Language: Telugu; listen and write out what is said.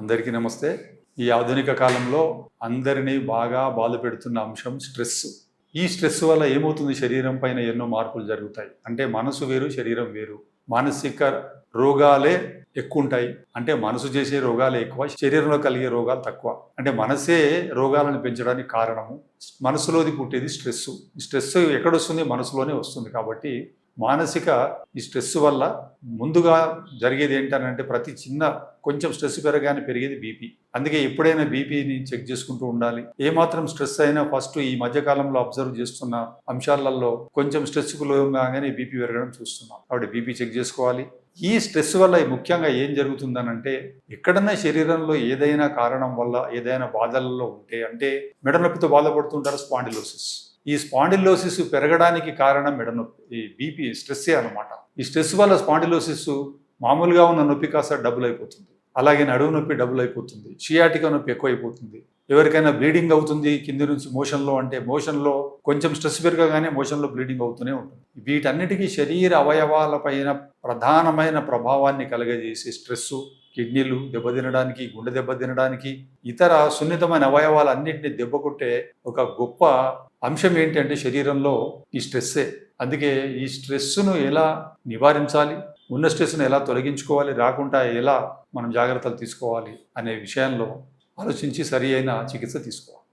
అందరికీ నమస్తే. ఈ ఆధునిక కాలంలో అందరినీ బాగా బాధపెడుతున్న అంశం స్ట్రెస్. ఈ స్ట్రెస్ వల్ల ఏమవుతుంది, శరీరం పైన ఎన్నో మార్పులు జరుగుతాయి. అంటే మనసు వేరు, శరీరం వేరు. మానసిక రోగాలే ఎక్కువ ఉంటాయి. అంటే మనసు చేసే రోగాలే ఎక్కువ, శరీరంలో కలిగే రోగాలు తక్కువ. అంటే మనసే రోగాలను పెంచడానికి కారణము. మనసులోది పుట్టేది స్ట్రెస్. ఈ స్ట్రెస్ ఎక్కడొస్తుంది? మనసులోనే వస్తుంది. కాబట్టి మానసిక ఈ స్ట్రెస్ వల్ల ముందుగా జరిగేది ఏంటనంటే, ప్రతి చిన్న కొంచెం స్ట్రెస్ పెరగానే పెరిగేది బీపీ. అందుకే ఎప్పుడైనా బీపీని చెక్ చేసుకుంటూ ఉండాలి. ఏమాత్రం స్ట్రెస్ అయినా ఫస్ట్ ఈ మధ్యకాలంలో అబ్జర్వ్ చేస్తున్న అంశాలలో కొంచెం స్ట్రెస్కు లోగానే బీపీ పెరగడం చూస్తున్నాం. కాబట్టి బీపీ చెక్ చేసుకోవాలి. ఈ స్ట్రెస్ వల్ల ముఖ్యంగా ఏం జరుగుతుందనంటే, ఎక్కడన్నా శరీరంలో ఏదైనా కారణం వల్ల ఏదైనా బాధలలో ఉంటే, అంటే మెడ నొప్పితో బాధపడుతుంటారు, స్పాండిలోసిస్. ఈ స్పాండిలోసిస్ పెరగడానికి కారణం మెడ నొప్పి, ఈ బీపీ స్ట్రెస్సే అనమాట. ఈ స్ట్రెస్ వల్ల స్పాండిలోసిస్ మామూలుగా ఉన్న నొప్పి కాస్త డబుల్ అయిపోతుంది. అలాగే నడుము నొప్పి డబుల్ అయిపోతుంది. షియాటికా నొప్పి ఎక్కువ అయిపోతుంది. ఎవరికైనా బ్లీడింగ్ అవుతుంది కింది నుంచి మోషన్లో, అంటే మోషన్లో కొంచెం స్ట్రెస్ పెరగగానే మోషన్లో బ్లీడింగ్ అవుతూనే ఉంటుంది. వీటన్నిటికీ శరీర అవయవాలపైన ప్రధానమైన ప్రభావాన్ని కలగజేసే స్ట్రెస్ కిడ్నీలు దెబ్బతినడానికి, గుండె దెబ్బతినడానికి, ఇతర సున్నితమైన అవయవాలన్నింటినీ దెబ్బకొట్టే ఒక గొప్ప అంశం ఏంటి అంటే శరీరంలో ఈ స్ట్రెస్సే. అందుకే ఈ స్ట్రెస్ను ఎలా నివారించాలి, ఉన్న స్ట్రెస్ను ఎలా తొలగించుకోవాలి, రాకుండా ఎలా మనం జాగ్రత్తలు తీసుకోవాలి అనే విషయంలో ఆలోచించి సరి అయిన చికిత్స తీసుకోవాలి.